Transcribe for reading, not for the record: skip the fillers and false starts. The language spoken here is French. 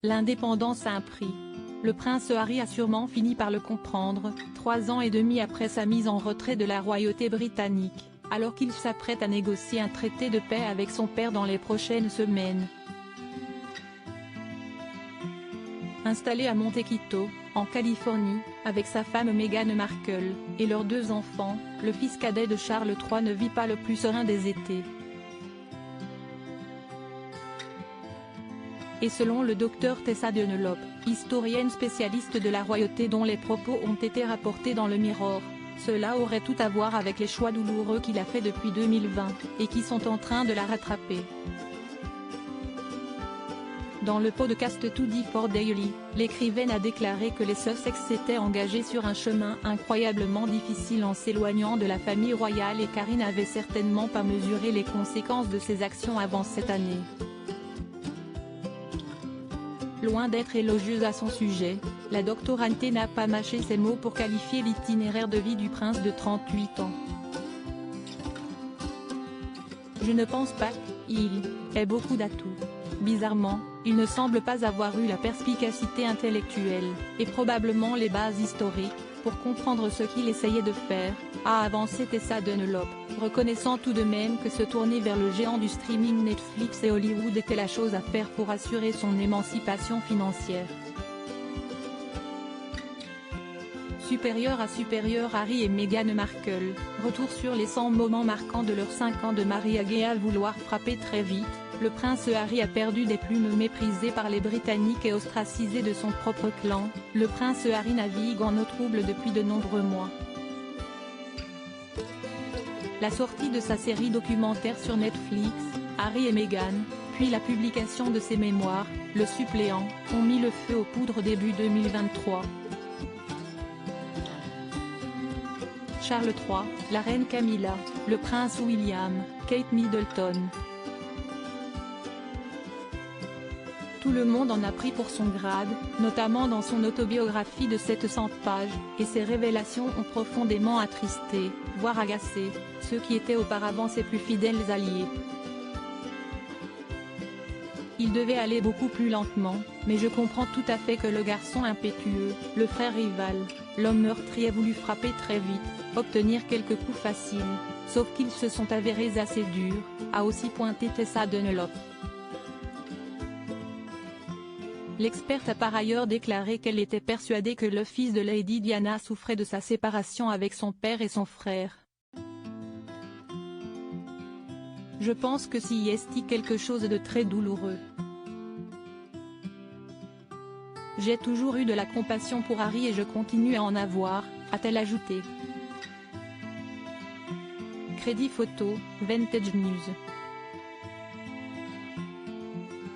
L'indépendance a un prix. Le prince Harry a sûrement fini par le comprendre, 3 ans et demi après sa mise en retrait de la royauté britannique, alors qu'il s'apprête à négocier un traité de paix avec son père dans les prochaines semaines. Installé à Montecito, en Californie, avec sa femme Meghan Markle, et leurs 2 enfants, le fils cadet de Charles III ne vit pas le plus serein des étés. Et selon le docteur Tessa Dunlop, historienne spécialiste de la royauté dont les propos ont été rapportés dans le Mirror, cela aurait tout à voir avec les choix douloureux qu'il a fait depuis 2020, et qui sont en train de la rattraper. Dans le podcast To Die for Daily, l'écrivaine a déclaré que les Sussex s'étaient engagés sur un chemin incroyablement difficile en s'éloignant de la famille royale et Karine n'avait certainement pas mesuré les conséquences de ses actions avant cette année. Loin d'être élogieuse à son sujet, la doctorante n'a pas mâché ses mots pour qualifier l'itinéraire de vie du prince de 38 ans. Je ne pense pas qu'il ait beaucoup d'atouts. Bizarrement, il ne semble pas avoir eu la perspicacité intellectuelle, et probablement les bases historiques, pour comprendre ce qu'il essayait de faire, a avancé Tessa Dunlop, reconnaissant tout de même que se tourner vers le géant du streaming Netflix et Hollywood était la chose à faire pour assurer son émancipation financière. Supérieur à supérieur, Harry et Meghan Markle, retour sur les 100 moments marquants de leurs 5 ans de mariage et à vouloir frapper très vite, le prince Harry a perdu des plumes méprisé par les Britanniques et ostracisé de son propre clan. Le prince Harry navigue en eau trouble depuis de nombreux mois. La sortie de sa série documentaire sur Netflix, Harry et Meghan, puis la publication de ses mémoires, Le Suppléant, ont mis le feu aux poudres début 2023. Charles III, la reine Camilla, le prince William, Kate Middleton. Tout le monde en a pris pour son grade, notamment dans son autobiographie de 700 pages, et ses révélations ont profondément attristé, voire agacé, ceux qui étaient auparavant ses plus fidèles alliés. Il devait aller beaucoup plus lentement, mais je comprends tout à fait que le garçon impétueux, le frère rival, l'homme meurtri ait voulu frapper très vite, obtenir quelques coups faciles, sauf qu'ils se sont avérés assez durs, a aussi pointé Tessa Dunlop. L'experte a par ailleurs déclaré qu'elle était persuadée que le fils de Lady Diana souffrait de sa séparation avec son père et son frère. Je pense que s'y est quelque chose de très douloureux. J'ai toujours eu de la compassion pour Harry et je continue à en avoir, a-t-elle ajouté. Crédit photo, Vintage News.